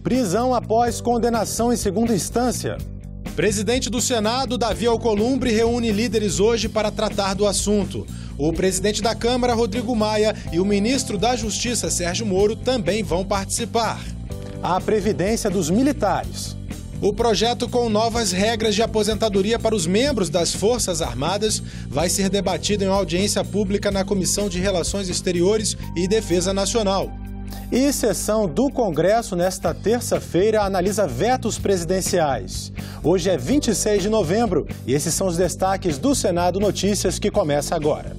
Prisão após condenação em segunda instância. Presidente do Senado, Davi Alcolumbre, reúne líderes hoje para tratar do assunto. O presidente da Câmara, Rodrigo Maia, e o ministro da Justiça, Sérgio Moro, também vão participar. A Previdência dos Militares. O projeto com novas regras de aposentadoria para os membros das Forças Armadas vai ser debatido em audiência pública na Comissão de Relações Exteriores e Defesa Nacional. E sessão do Congresso nesta terça-feira analisa vetos presidenciais. Hoje é 26 de novembro e esses são os destaques do Senado Notícias que começa agora.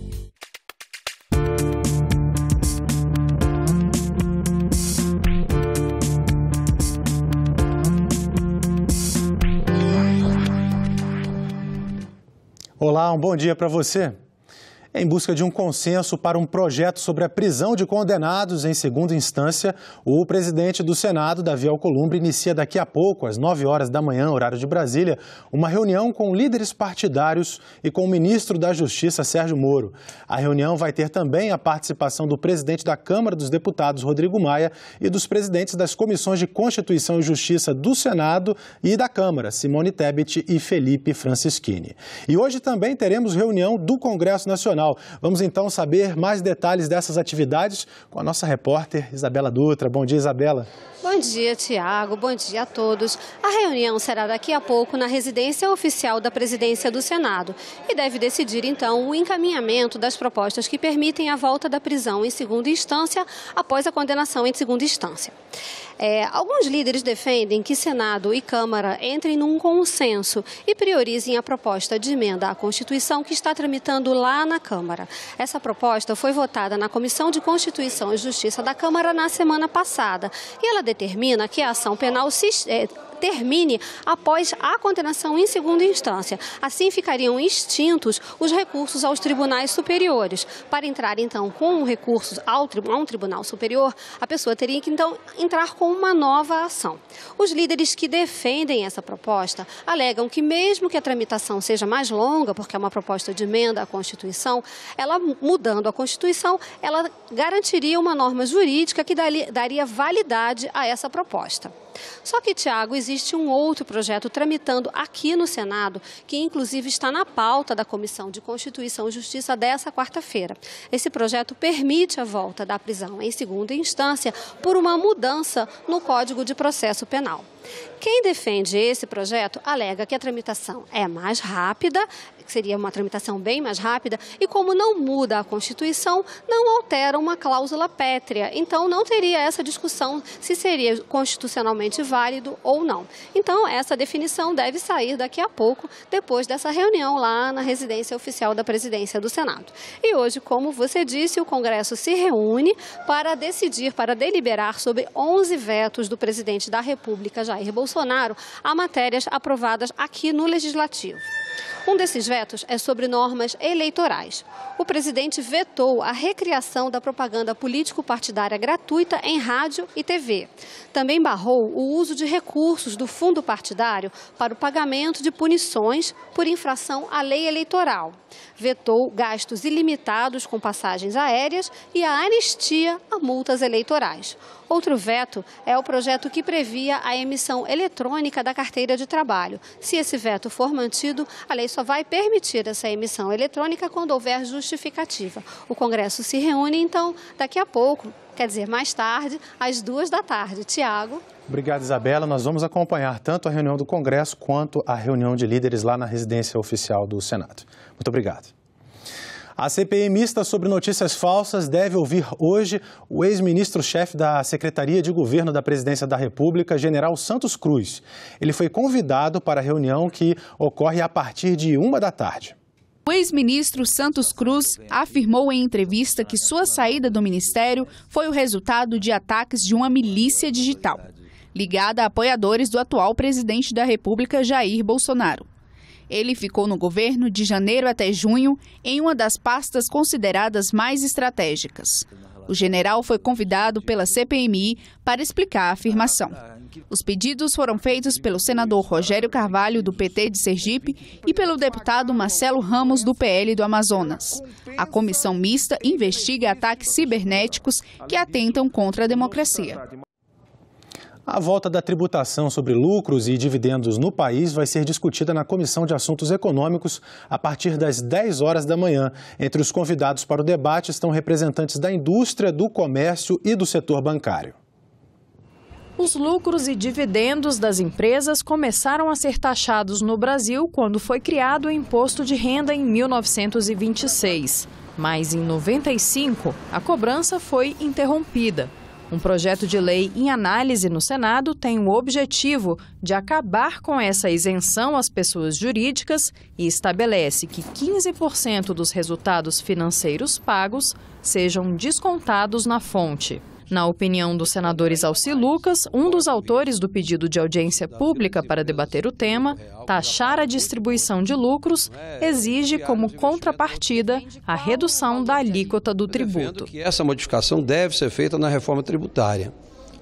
Olá, um bom dia para você. Em busca de um consenso para um projeto sobre a prisão de condenados em segunda instância, o presidente do Senado, Davi Alcolumbre, inicia daqui a pouco, às 9 horas da manhã, horário de Brasília, uma reunião com líderes partidários e com o ministro da Justiça, Sérgio Moro. A reunião vai ter também a participação do presidente da Câmara dos Deputados, Rodrigo Maia, e dos presidentes das comissões de Constituição e Justiça do Senado e da Câmara, Simone Tebet e Felipe Francischini. E hoje também teremos reunião do Congresso Nacional. Vamos então saber mais detalhes dessas atividades com a nossa repórter Isabela Dutra. Bom dia, Isabela. Bom dia, Tiago. Bom dia a todos. A reunião será daqui a pouco na residência oficial da presidência do Senado e deve decidir, então, o encaminhamento das propostas que permitem a volta da prisão em segunda instância após a condenação em segunda instância. Alguns líderes defendem que Senado e Câmara entrem num consenso e priorizem a proposta de emenda à Constituição que está tramitando lá na Câmara. Essa proposta foi votada na Comissão de Constituição e Justiça da Câmara na semana passada e ela determina que a ação penal termine após a condenação em segunda instância. Assim ficariam extintos os recursos aos tribunais superiores. Para entrar, então, com recursos a um tribunal superior, a pessoa teria que, então, entrar com uma nova ação. Os líderes que defendem essa proposta alegam que, mesmo que a tramitação seja mais longa, porque é uma proposta de emenda à Constituição, ela, mudando a Constituição, ela garantiria uma norma jurídica que daria validade a essa proposta. Só que, Tiago, existe um outro projeto tramitando aqui no Senado, que inclusive está na pauta da Comissão de Constituição e Justiça dessa quarta-feira. Esse projeto permite a volta da prisão em segunda instância por uma mudança no Código de Processo Penal. Quem defende esse projeto alega que a tramitação é mais rápida, seria uma tramitação bem mais rápida, e como não muda a Constituição, não altera uma cláusula pétrea. Então, não teria essa discussão se seria constitucionalmente válido ou não. Então, essa definição deve sair daqui a pouco, depois dessa reunião lá na residência oficial da presidência do Senado. E hoje, como você disse, o Congresso se reúne para decidir, para deliberar sobre 11 vetos do presidente da República, Jair Bolsonaro, a matérias aprovadas aqui no Legislativo. Um desses vetos é sobre normas eleitorais. O presidente vetou a recriação da propaganda político-partidária gratuita em rádio e TV. Também barrou o uso de recursos do fundo partidário para o pagamento de punições por infração à lei eleitoral. Vetou gastos ilimitados com passagens aéreas e a anistia a multas eleitorais. Outro veto é o projeto que previa a emissão eletrônica da carteira de trabalho. Se esse veto for mantido, a lei só vai permitir essa emissão eletrônica quando houver justificativa. O Congresso se reúne, então, daqui a pouco, quer dizer, mais tarde, às 14h. Tiago. Obrigado, Isabela. Nós vamos acompanhar tanto a reunião do Congresso quanto a reunião de líderes lá na residência oficial do Senado. Muito obrigado. A CPI mista sobre notícias falsas deve ouvir hoje o ex-ministro-chefe da Secretaria de Governo da Presidência da República, General Santos Cruz. Ele foi convidado para a reunião que ocorre a partir de 13h. O ex-ministro Santos Cruz afirmou em entrevista que sua saída do ministério foi o resultado de ataques de uma milícia digital, ligada a apoiadores do atual presidente da República, Jair Bolsonaro. Ele ficou no governo de janeiro até junho em uma das pastas consideradas mais estratégicas. O general foi convidado pela CPMI para explicar a afirmação. Os pedidos foram feitos pelo senador Rogério Carvalho, do PT de Sergipe, e pelo deputado Marcelo Ramos, do PL do Amazonas. A comissão mista investiga ataques cibernéticos que atentam contra a democracia. A volta da tributação sobre lucros e dividendos no país vai ser discutida na Comissão de Assuntos Econômicos a partir das 10 horas da manhã. Entre os convidados para o debate estão representantes da indústria, do comércio e do setor bancário. Os lucros e dividendos das empresas começaram a ser taxados no Brasil quando foi criado o Imposto de Renda em 1926. Mas em 95, a cobrança foi interrompida. Um projeto de lei em análise no Senado tem o objetivo de acabar com essa isenção às pessoas jurídicas e estabelece que 15% dos resultados financeiros pagos sejam descontados na fonte. Na opinião do senador Isalci Lucas, um dos autores do pedido de audiência pública para debater o tema, taxar a distribuição de lucros exige como contrapartida a redução da alíquota do tributo. Essa modificação deve ser feita na reforma tributária,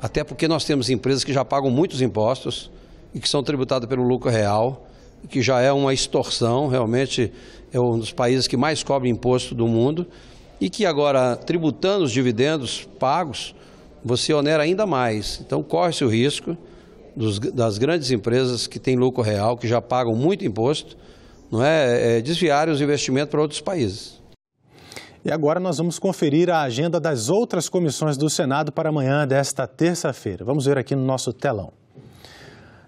até porque nós temos empresas que já pagam muitos impostos e que são tributadas pelo lucro real, que já é uma extorsão, realmente é um dos países que mais cobra imposto do mundo, e que agora, tributando os dividendos pagos, você onera ainda mais. Então, corre-se o risco das grandes empresas que têm lucro real, que já pagam muito imposto, desviarem os investimentos para outros países. E agora nós vamos conferir a agenda das outras comissões do Senado para amanhã desta terça-feira. Vamos ver aqui no nosso telão.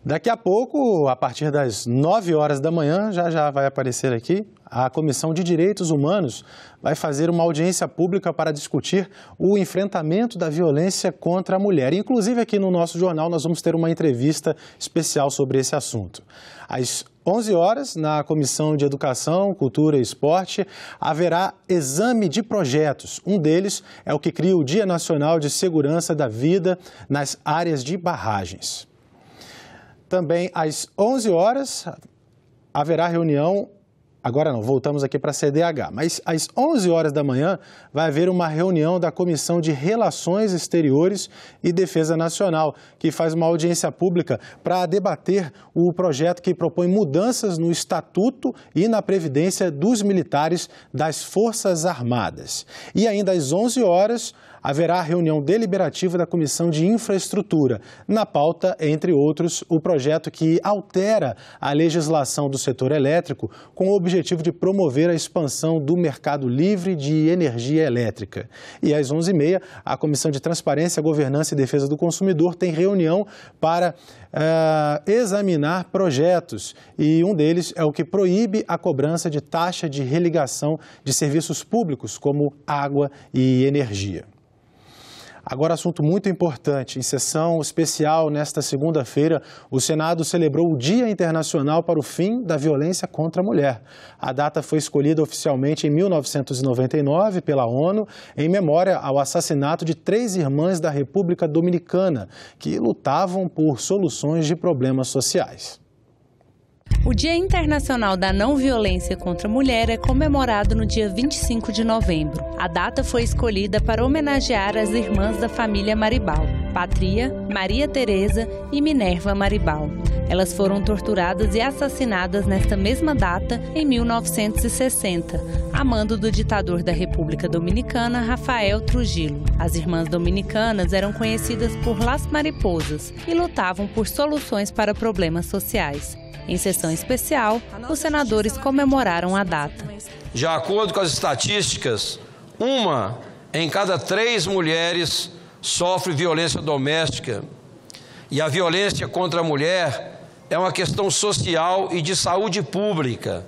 Daqui a pouco, a partir das 9 horas da manhã, já vai aparecer aqui, a Comissão de Direitos Humanos vai fazer uma audiência pública para discutir o enfrentamento da violência contra a mulher. Inclusive, aqui no nosso jornal, nós vamos ter uma entrevista especial sobre esse assunto. Às 11 horas, na Comissão de Educação, Cultura e Esporte, haverá exame de projetos. Um deles é o que cria o Dia Nacional de Segurança da Vida nas áreas de barragens. Também às 11 horas haverá reunião, agora não, voltamos aqui para a CDH, mas às 11 horas da manhã vai haver uma reunião da Comissão de Relações Exteriores e Defesa Nacional, que faz uma audiência pública para debater o projeto que propõe mudanças no Estatuto e na Previdência dos militares das Forças Armadas. E ainda às 11 horas haverá a reunião deliberativa da Comissão de Infraestrutura. Na pauta, entre outros, o projeto que altera a legislação do setor elétrico com o objetivo de promover a expansão do mercado livre de energia elétrica. E às 11h30, a Comissão de Transparência, Governança e Defesa do Consumidor tem reunião para examinar projetos. E um deles é o que proíbe a cobrança de taxa de religação de serviços públicos, como água e energia. Agora, assunto muito importante. Em sessão especial, nesta segunda-feira, o Senado celebrou o Dia Internacional para o Fim da Violência contra a Mulher. A data foi escolhida oficialmente em 1999 pela ONU, em memória ao assassinato de 3 irmãs da República Dominicana, que lutavam por soluções de problemas sociais. O Dia Internacional da Não Violência contra a Mulher é comemorado no dia 25 de novembro. A data foi escolhida para homenagear as irmãs da família Maribal, Patria, Maria Tereza e Minerva Maribal. Elas foram torturadas e assassinadas nesta mesma data, em 1960, a mando do ditador da República Dominicana, Rafael Trujillo. As irmãs dominicanas eram conhecidas por Las Mariposas e lutavam por soluções para problemas sociais. Em sessão especial, os senadores comemoraram a data. De acordo com as estatísticas, 1 em cada 3 mulheres sofre violência doméstica. E a violência contra a mulher é uma questão social e de saúde pública.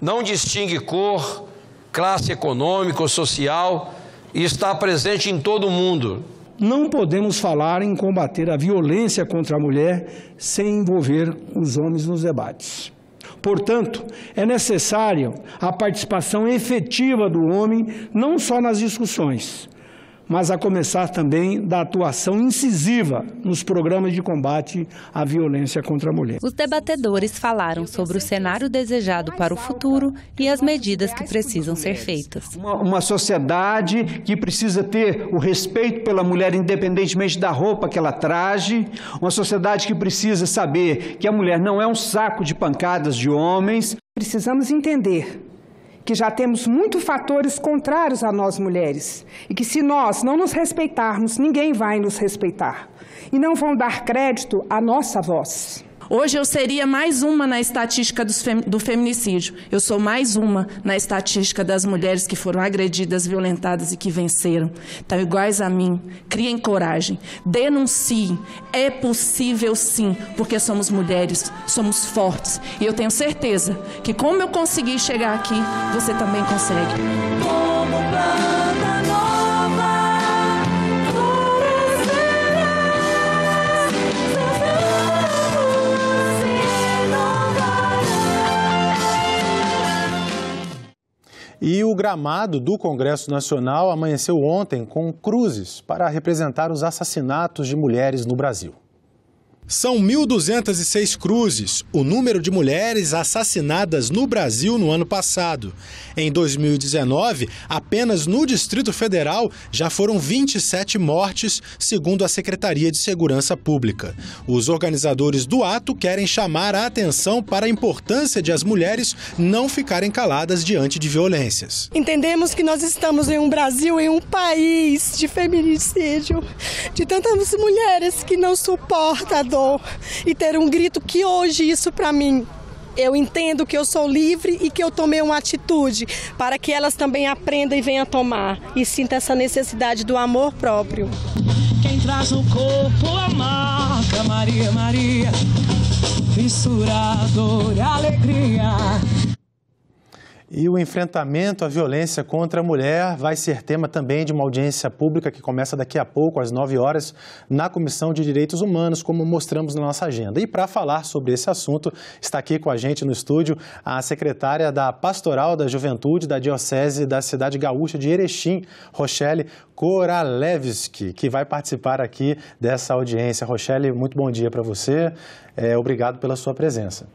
Não distingue cor, classe econômica ou social e está presente em todo o mundo. Não podemos falar em combater a violência contra a mulher sem envolver os homens nos debates. Portanto, é necessária a participação efetiva do homem, não só nas discussões, mas a começar também da atuação incisiva nos programas de combate à violência contra a mulher. Os debatedores falaram sobre o cenário desejado para o futuro e as medidas que precisam ser feitas. Uma sociedade que precisa ter o respeito pela mulher independentemente da roupa que ela traje, uma sociedade que precisa saber que a mulher não é um saco de pancadas de homens. Precisamos entender que já temos muitos fatores contrários a nós mulheres e que se nós não nos respeitarmos, ninguém vai nos respeitar e não vão dar crédito à nossa voz. Hoje eu seria mais uma na estatística do feminicídio. Eu sou mais uma na estatística das mulheres que foram agredidas, violentadas e que venceram. Estão iguais a mim. Criem coragem. Denunciem. É possível sim, porque somos mulheres, somos fortes. E eu tenho certeza que como eu consegui chegar aqui, você também consegue. Como planta nova. E o gramado do Congresso Nacional amanheceu ontem com cruzes para representar os assassinatos de mulheres no Brasil. São 1.206 cruzes, o número de mulheres assassinadas no Brasil no ano passado. Em 2019, apenas no Distrito Federal já foram 27 mortes, segundo a Secretaria de Segurança Pública. Os organizadores do ato querem chamar a atenção para a importância de as mulheres não ficarem caladas diante de violências. Entendemos que nós estamos em um Brasil, em um país de feminicídio, de tantas mulheres que não suportam a dor. E ter um grito que hoje isso para mim, eu entendo que eu sou livre e que eu tomei uma atitude para que elas também aprendam e venham tomar e sintam essa necessidade do amor próprio. Quem traz no corpo a marca, Maria, Maria, fissurador, alegria. E o enfrentamento à violência contra a mulher vai ser tema também de uma audiência pública que começa daqui a pouco, às 9 horas, na Comissão de Direitos Humanos, como mostramos na nossa agenda. E para falar sobre esse assunto, está aqui com a gente no estúdio a secretária da Pastoral da Juventude da Diocese da Cidade Gaúcha de Erechim, Rochelle Koralewski, que vai participar aqui dessa audiência. Rochelle, muito bom dia para você. Obrigado pela sua presença.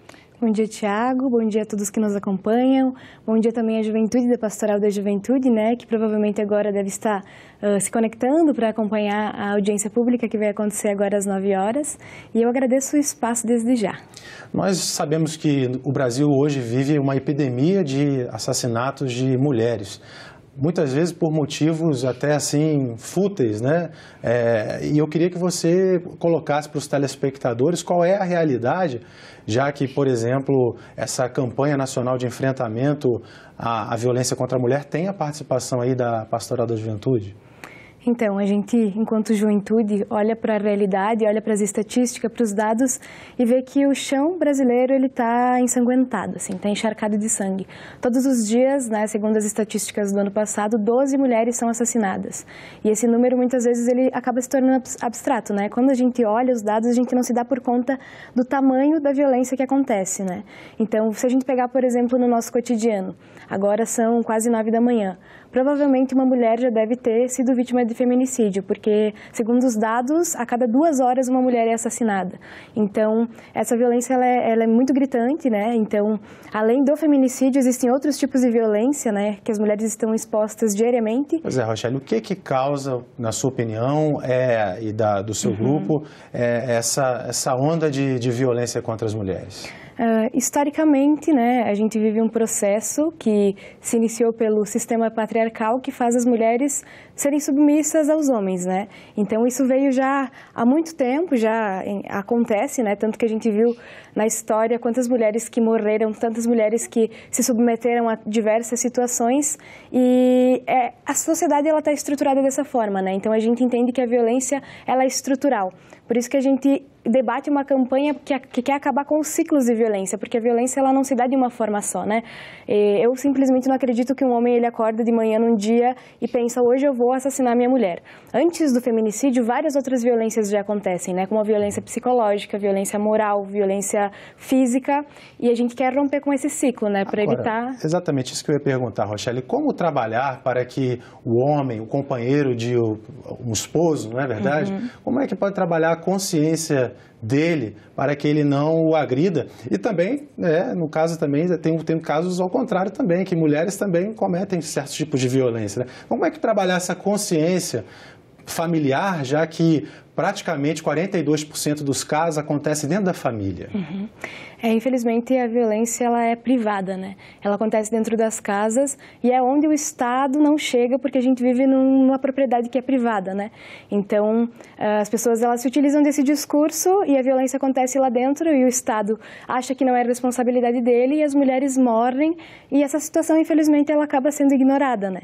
Bom dia, Tiago. Bom dia a todos que nos acompanham. Bom dia também à juventude da Pastoral da Juventude, né, que provavelmente agora deve estar se conectando para acompanhar a audiência pública que vai acontecer agora às 9 horas. E eu agradeço o espaço desde já. Nós sabemos que o Brasil hoje vive uma epidemia de assassinatos de mulheres. Muitas vezes por motivos até assim fúteis, né? E eu queria que você colocasse para os telespectadores qual é a realidade, já que, por exemplo, essa campanha nacional de enfrentamento à violência contra a mulher tem a participação aí da Pastoral da Juventude. Então, a gente, enquanto juventude, olha para a realidade, olha para as estatísticas, para os dados e vê que o chão brasileiro ele está ensanguentado, assim, está encharcado de sangue. Todos os dias, né, segundo as estatísticas do ano passado, 12 mulheres são assassinadas. E esse número, muitas vezes, ele acaba se tornando abstrato, né? Quando a gente olha os dados, a gente não se dá por conta do tamanho da violência que acontece, né? Então, se a gente pegar, por exemplo, no nosso cotidiano, agora são quase 9 da manhã, provavelmente uma mulher já deve ter sido vítima de feminicídio, porque, segundo os dados, a cada 2 horas uma mulher é assassinada. Então, essa violência ela é muito gritante, né? Então, além do feminicídio, existem outros tipos de violência, né, que as mulheres estão expostas diariamente. Pois é, Rochelle, o que causa, na sua opinião, e do seu grupo, essa onda de violência contra as mulheres? Historicamente, né, a gente vive um processo que se iniciou pelo sistema patriarcal que faz as mulheres serem submissas aos homens, né? Então isso veio já há muito tempo, já acontece, né? Tanto que a gente viu na história quantas mulheres que morreram, tantas mulheres que se submeteram a diversas situações e a sociedade ela está estruturada dessa forma, né? Então a gente entende que a violência ela é estrutural. Por isso que a gente debate uma campanha que quer acabar com os ciclos de violência, porque a violência ela não se dá de uma forma só, né? Eu simplesmente não acredito que um homem ele acorda de manhã num dia e pensa, hoje eu vou assassinar minha mulher. Antes do feminicídio, várias outras violências já acontecem, né? Como a violência psicológica, violência moral, violência física, e a gente quer romper com esse ciclo, né? Para evitar... Exatamente isso que eu ia perguntar, Rochelle. Como trabalhar para que o homem, o companheiro um esposo, não é verdade? Como é que pode trabalhar a consciência dele para que ele não o agrida? E também, no caso também, tem casos ao contrário também, que mulheres também cometem certos tipos de violência, né? Como é que trabalhar essa consciência familiar, já que praticamente 42% dos casos acontece dentro da família. Uhum. Infelizmente, a violência ela é privada, né? Ela acontece dentro das casas e é onde o Estado não chega, porque a gente vive numa propriedade que é privada, né? Então, as pessoas elas se utilizam desse discurso e a violência acontece lá dentro e o Estado acha que não é responsabilidade dele e as mulheres morrem e essa situação, infelizmente, ela acaba sendo ignorada, né?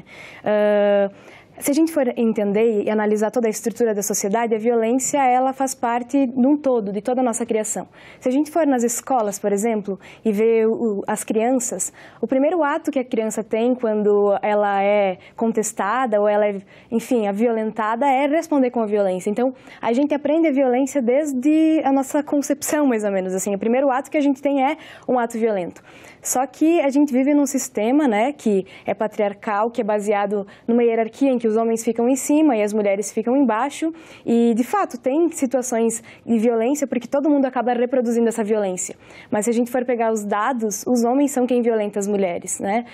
Se a gente for entender e analisar toda a estrutura da sociedade, a violência ela faz parte de um todo, de toda a nossa criação. Se a gente for nas escolas, por exemplo, e ver as crianças, o primeiro ato que a criança tem quando ela é contestada ou ela é, enfim, violentada é responder com a violência. Então, a gente aprende a violência desde a nossa concepção, mais ou menos. Assim, o primeiro ato que a gente tem é um ato violento. Só que a gente vive num sistema, né, que é patriarcal, que é baseado numa hierarquia em que os homens ficam em cima e as mulheres ficam embaixo. E, de fato, tem situações de violência porque todo mundo acaba reproduzindo essa violência. Mas se a gente for pegar os dados, os homens são quem violenta as mulheres, né?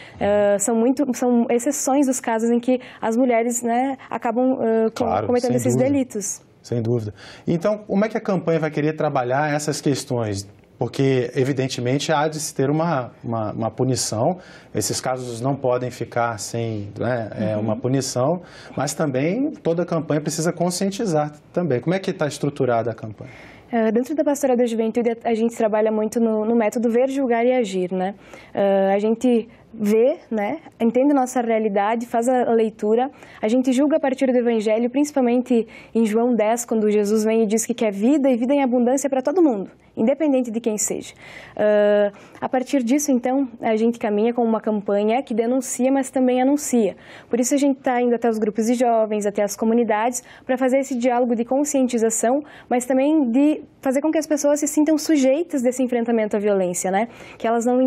São exceções dos casos em que as mulheres, né, acabam cometendo esses delitos. Sem dúvida. Então, como é que a campanha vai querer trabalhar essas questões? Porque, evidentemente, há de se ter uma punição. Esses casos não podem ficar sem, né, uma punição, mas também toda a campanha precisa conscientizar também. Como é que está estruturada a campanha? Dentro da Pastoral da Juventude, a gente trabalha muito no método ver, julgar e agir, né? A gente vê, né, entende a nossa realidade, faz a leitura, a gente julga a partir do Evangelho, principalmente em João 10, quando Jesus vem e diz que quer vida e vida em abundância para todo mundo, independente de quem seja. A partir disso, então, a gente caminha com uma campanha que denuncia, mas também anuncia. Por isso a gente está indo até os grupos de jovens, até as comunidades, para fazer esse diálogo de conscientização, mas também de fazer com que as pessoas se sintam sujeitas desse enfrentamento à violência, né? Que elas não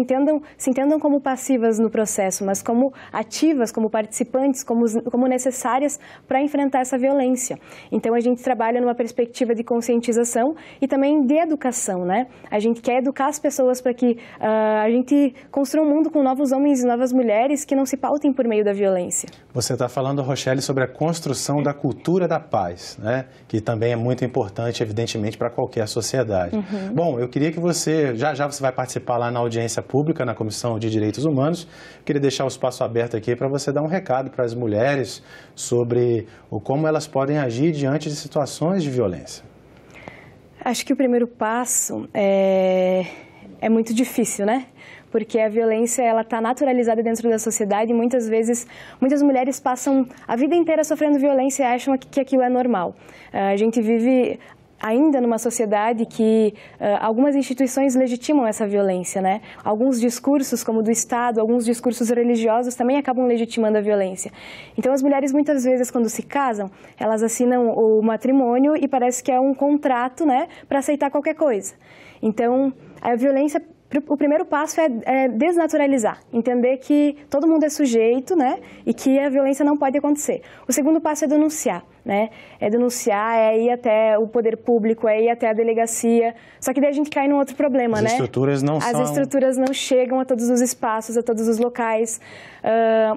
se entendam como passivas no processo, mas como ativas, como participantes, como necessárias para enfrentar essa violência. Então, a gente trabalha numa perspectiva de conscientização e também de educação, né? A gente quer educar as pessoas para que a gente construa um mundo com novos homens e novas mulheres que não se pautem por meio da violência. Você está falando, Rochelle, sobre a construção da cultura da paz, né? Que também é muito importante, evidentemente, para qualquer sociedade. Uhum. Bom, eu queria que você, já você vai participar lá na audiência pública, na Comissão de Direitos Humanos, queria deixar o espaço aberto aqui para você dar um recado para as mulheres sobre como elas podem agir diante de situações de violência. Acho que o primeiro passo é muito difícil, né? Porque a violência ela está naturalizada dentro da sociedade e muitas vezes muitas mulheres passam a vida inteira sofrendo violência e acham que aquilo é normal. A gente vive ainda numa sociedade que algumas instituições legitimam essa violência, né? Alguns discursos, como do Estado, alguns discursos religiosos também acabam legitimando a violência. Então, as mulheres, muitas vezes, quando se casam, elas assinam o matrimônio e parece que é um contrato, né, para aceitar qualquer coisa. Então, a violência... O primeiro passo é desnaturalizar, entender que todo mundo é sujeito, né, e que a violência não pode acontecer. O segundo passo é denunciar, né, é denunciar, é ir até o poder público, é ir até a delegacia, só que daí a gente cai num outro problema, né? As estruturas não chegam a todos os espaços, a todos os locais,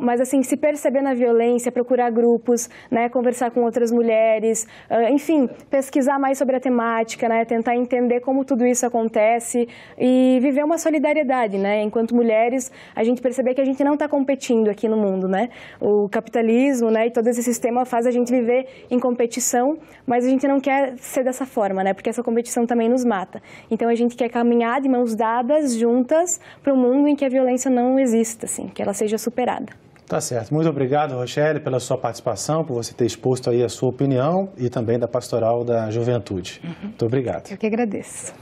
mas assim, se perceber na violência, procurar grupos, né, conversar com outras mulheres, enfim, pesquisar mais sobre a temática, né, tentar entender como tudo isso acontece e viver uma solidariedade, né? Enquanto mulheres, a gente perceber que a gente não está competindo aqui no mundo, né? O capitalismo, né, e todo esse sistema faz a gente viver em competição, mas a gente não quer ser dessa forma, né? Porque essa competição também nos mata. Então a gente quer caminhar de mãos dadas, juntas, para um mundo em que a violência não exista, assim, que ela seja superada. Tá certo. Muito obrigado, Rochelle, pela sua participação, por você ter exposto aí a sua opinião e também da Pastoral da Juventude. Muito obrigado. Eu que agradeço.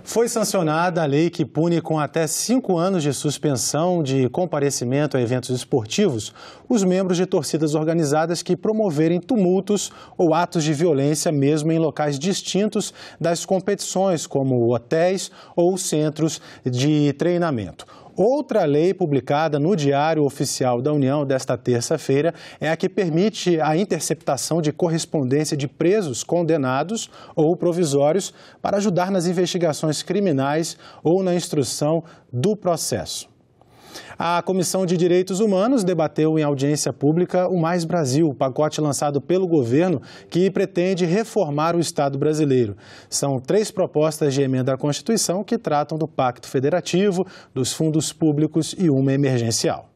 Foi sancionada a lei que pune com até 5 anos de suspensão de comparecimento a eventos esportivos os membros de torcidas organizadas que promoverem tumultos ou atos de violência mesmo em locais distintos das competições, como hotéis ou centros de treinamento. Outra lei publicada no Diário Oficial da União desta terça-feira é a que permite a interceptação de correspondência de presos condenados ou provisórios para ajudar nas investigações criminais ou na instrução do processo. A Comissão de Direitos Humanos debateu em audiência pública o Mais Brasil, pacote lançado pelo governo que pretende reformar o Estado brasileiro. São 3 propostas de emenda à Constituição que tratam do Pacto Federativo, dos fundos públicos e uma emergencial.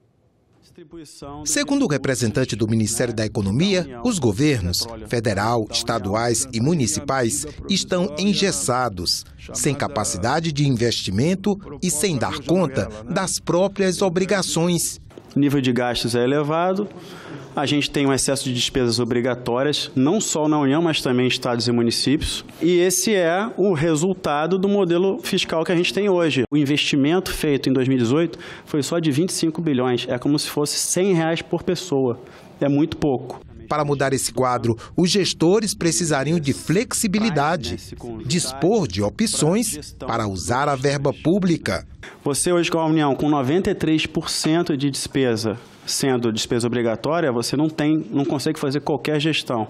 Segundo o representante do Ministério da Economia, os governos federal, estaduais e municipais estão engessados, sem capacidade de investimento e sem dar conta das próprias obrigações. O nível de gastos é elevado, a gente tem um excesso de despesas obrigatórias, não só na União, mas também em estados e municípios. E esse é o resultado do modelo fiscal que a gente tem hoje. O investimento feito em 2018 foi só de 25 bilhões, é como se fosse R$100 por pessoa, é muito pouco. Para mudar esse quadro, os gestores precisariam de flexibilidade, dispor de opções para usar a verba pública. Você hoje com a União, com 93% de despesa, sendo despesa obrigatória, você não consegue fazer qualquer gestão.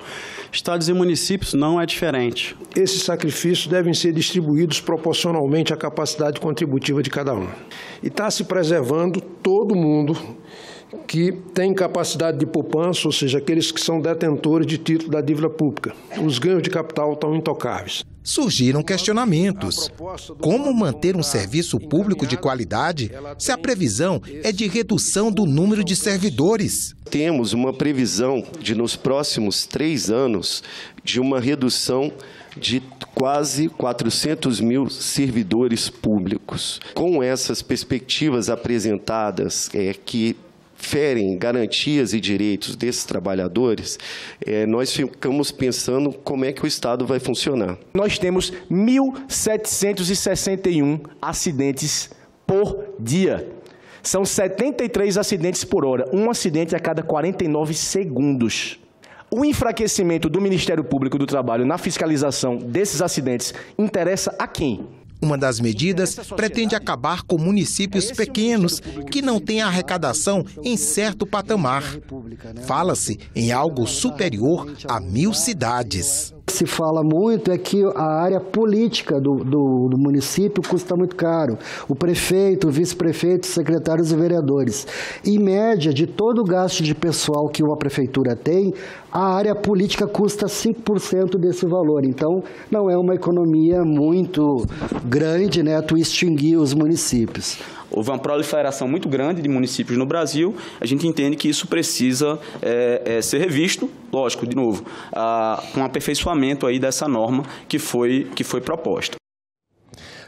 Estados e municípios não é diferente. Esses sacrifícios devem ser distribuídos proporcionalmente à capacidade contributiva de cada um. E está se preservando todo mundo que tem capacidade de poupança, ou seja, aqueles que são detentores de título da dívida pública. Os ganhos de capital estão intocáveis. Surgiram questionamentos. Como manter um serviço público de qualidade se a previsão é de redução do número de servidores? Temos uma previsão de, nos próximos 3 anos, de uma redução de quase 400 mil servidores públicos. Com essas perspectivas apresentadas, que ferem garantias e direitos desses trabalhadores, nós ficamos pensando como é que o Estado vai funcionar. Nós temos 1.761 acidentes por dia. São 73 acidentes por hora, um acidente a cada 49 segundos. O enfraquecimento do Ministério Público do Trabalho na fiscalização desses acidentes interessa a quem? Uma das medidas pretende acabar com municípios pequenos que não têm arrecadação em certo patamar. Fala-se em algo superior a 1.000 cidades. Se fala muito é que a área política do município custa muito caro. O prefeito, o vice-prefeito, secretários e vereadores. Em média, de todo o gasto de pessoal que uma prefeitura tem, a área política custa 5% desse valor. Então, não é uma economia muito grande, né, tu extinguir os municípios. Houve uma proliferação muito grande de municípios no Brasil. A gente entende que isso precisa ser revisto, lógico, de novo, com um aperfeiçoamento aí dessa norma que foi proposta.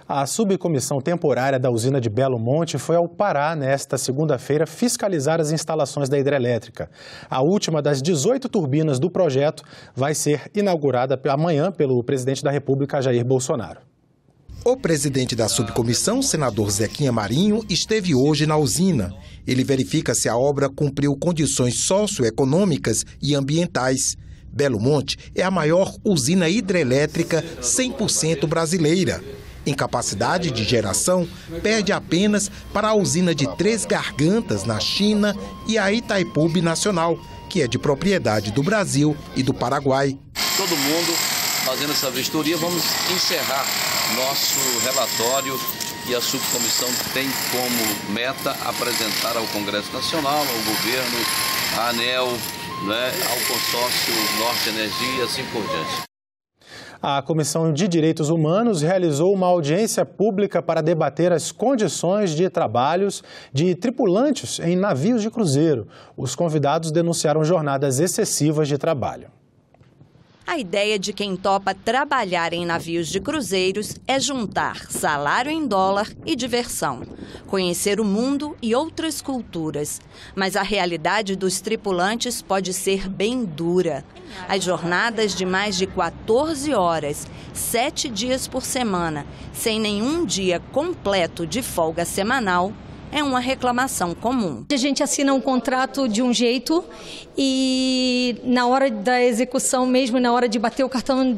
A subcomissão temporária da usina de Belo Monte foi ao Pará nesta segunda-feira fiscalizar as instalações da hidrelétrica. A última das 18 turbinas do projeto vai ser inaugurada amanhã pelo presidente da República, Jair Bolsonaro. O presidente da subcomissão, senador Zequinha Marinho, esteve hoje na usina. Ele verifica se a obra cumpriu condições socioeconômicas e ambientais. Belo Monte é a maior usina hidrelétrica 100% brasileira. Em capacidade de geração, perde apenas para a usina de Três Gargantas, na China, e a Itaipu Nacional, que é de propriedade do Brasil e do Paraguai. Todo mundo fazendo essa vistoria, vamos encerrar nosso relatório e a subcomissão tem como meta apresentar ao Congresso Nacional, ao governo, à ANEEL, ao consórcio Norte Energia e assim por diante. A Comissão de Direitos Humanos realizou uma audiência pública para debater as condições de trabalhos de tripulantes em navios de cruzeiro. Os convidados denunciaram jornadas excessivas de trabalho. A ideia de quem topa trabalhar em navios de cruzeiros é juntar salário em dólar e diversão, conhecer o mundo e outras culturas. Mas a realidade dos tripulantes pode ser bem dura. As jornadas de mais de 14 horas, 7 dias por semana, sem nenhum dia completo de folga semanal, é uma reclamação comum. A gente assina um contrato de um jeito e na hora da execução mesmo, na hora de bater o cartão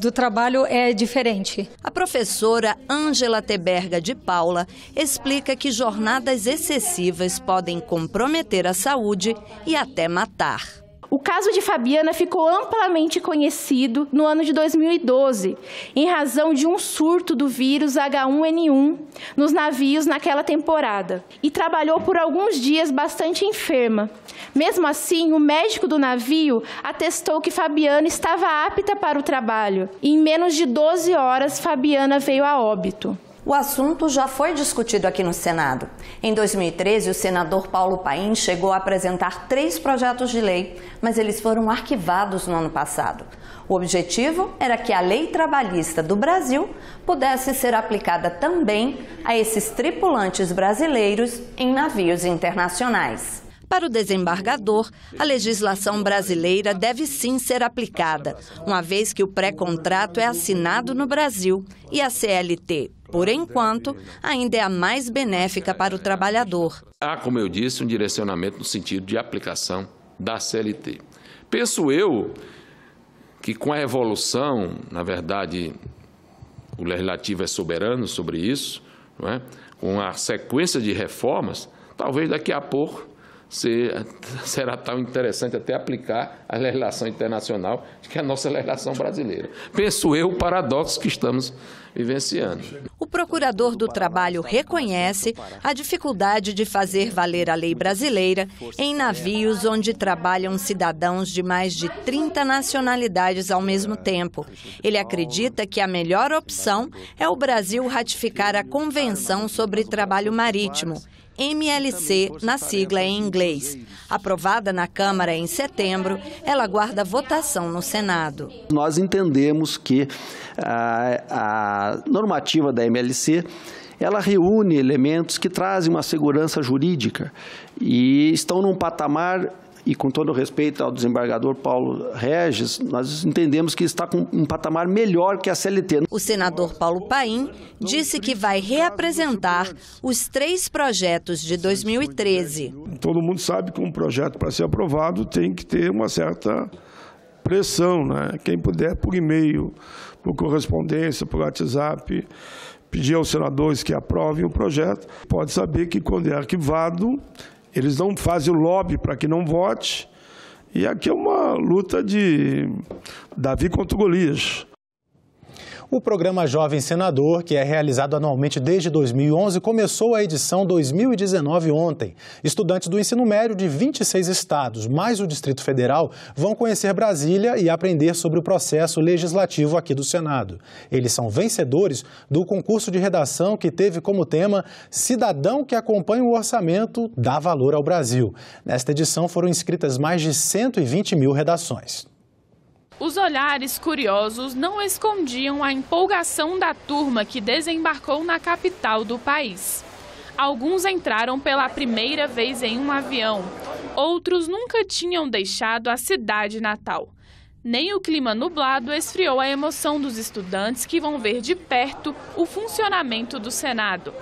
do trabalho é diferente. A professora Ângela Teberga de Paula explica que jornadas excessivas podem comprometer a saúde e até matar. O caso de Fabiana ficou amplamente conhecido no ano de 2012, em razão de um surto do vírus H1N1 nos navios naquela temporada, e trabalhou por alguns dias bastante enferma. Mesmo assim, o médico do navio atestou que Fabiana estava apta para o trabalho, e em menos de 12 horas, Fabiana veio a óbito. O assunto já foi discutido aqui no Senado. Em 2013, o senador Paulo Paim chegou a apresentar 3 projetos de lei, mas eles foram arquivados no ano passado. O objetivo era que a lei trabalhista do Brasil pudesse ser aplicada também a esses tripulantes brasileiros em navios internacionais. Para o desembargador, a legislação brasileira deve sim ser aplicada, uma vez que o pré-contrato é assinado no Brasil e a CLT, por enquanto, ainda é a mais benéfica para o trabalhador. Há, como eu disse, um direcionamento no sentido de aplicação da CLT. Penso eu que com a evolução, na verdade, o Legislativo é soberano sobre isso, não é? Com a sequência de reformas, talvez daqui a pouco será tão interessante até aplicar a legislação internacional que é a nossa legislação brasileira. Penso eu o paradoxo que estamos vivenciando. O procurador do Trabalho reconhece a dificuldade de fazer valer a lei brasileira em navios onde trabalham cidadãos de mais de 30 nacionalidades ao mesmo tempo. Ele acredita que a melhor opção é o Brasil ratificar a Convenção sobre Trabalho Marítimo, MLC, na sigla em inglês. Aprovada na Câmara em setembro, ela aguarda votação no Senado. Nós entendemos que a normativa da MLC, ela reúne elementos que trazem uma segurança jurídica e estão num patamar, e com todo respeito ao desembargador Paulo Regis, nós entendemos que está com um patamar melhor que a CLT. O senador Paulo Paim disse que vai reapresentar os 3 projetos de 2013. Todo mundo sabe que um projeto, para ser aprovado, tem que ter uma certa pressão, né? Quem puder, por e-mail, por correspondência, por WhatsApp, pedir aos senadores que aprovem o projeto, pode saber que quando é arquivado, eles não fazem o lobby para que não vote. E aqui é uma luta de Davi contra Golias. O programa Jovem Senador, que é realizado anualmente desde 2011, começou a edição 2019 ontem. Estudantes do ensino médio de 26 estados, mais o Distrito Federal, vão conhecer Brasília e aprender sobre o processo legislativo aqui do Senado. Eles são vencedores do concurso de redação que teve como tema Cidadão que acompanha o orçamento dá valor ao Brasil. Nesta edição foram inscritas mais de 120 mil redações. Os olhares curiosos não escondiam a empolgação da turma que desembarcou na capital do país. Alguns entraram pela primeira vez em um avião, outros nunca tinham deixado a cidade natal. Nem o clima nublado esfriou a emoção dos estudantes que vão ver de perto o funcionamento do Senado.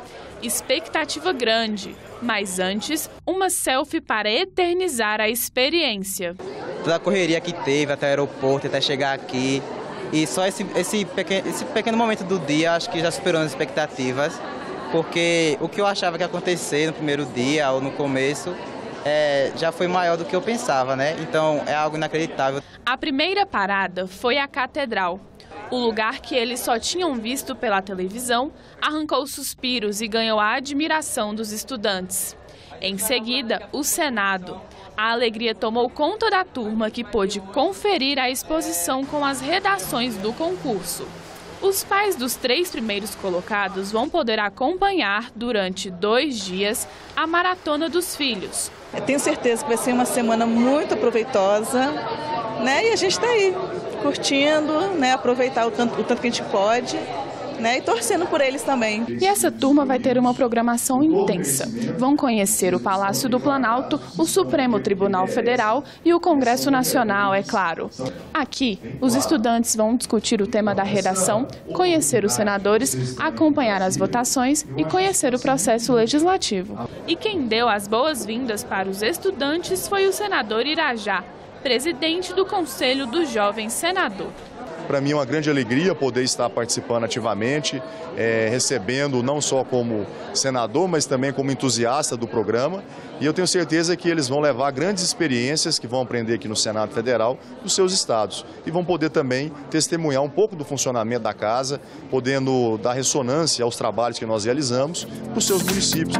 Expectativa grande, mas antes, uma selfie para eternizar a experiência. Toda a correria que teve até o aeroporto, até chegar aqui, e só esse pequeno momento do dia, acho que já superou as expectativas, porque o que eu achava que ia acontecer no primeiro dia ou no começo, já foi maior do que eu pensava, né? Então é algo inacreditável. A primeira parada foi a Catedral. O lugar que eles só tinham visto pela televisão arrancou suspiros e ganhou a admiração dos estudantes. Em seguida, o Senado. A alegria tomou conta da turma que pôde conferir a exposição com as redações do concurso. Os pais dos 3 primeiros colocados vão poder acompanhar, durante 2 dias, a maratona dos filhos. Eu tenho certeza que vai ser uma semana muito proveitosa, né? E a gente está aí, curtindo, né? Aproveitar o tanto que a gente pode, né? E torcendo por eles também. E essa turma vai ter uma programação intensa. Vão conhecer o Palácio do Planalto, o Supremo Tribunal Federal e o Congresso Nacional, é claro. Aqui, os estudantes vão discutir o tema da redação, conhecer os senadores, acompanhar as votações e conhecer o processo legislativo. E quem deu as boas-vindas para os estudantes foi o senador Irajá, presidente do Conselho do Jovem Senador. Para mim é uma grande alegria poder estar participando ativamente, recebendo não só como senador, mas também como entusiasta do programa. E eu tenho certeza que eles vão levar grandes experiências que vão aprender aqui no Senado Federal dos seus estados. E vão poder também testemunhar um pouco do funcionamento da casa, podendo dar ressonância aos trabalhos que nós realizamos para os seus municípios.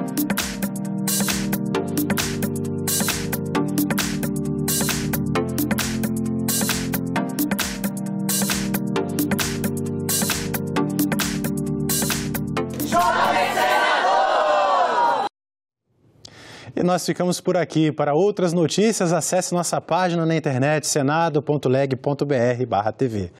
E nós ficamos por aqui. Para outras notícias, acesse nossa página na internet senado.leg.br/TV.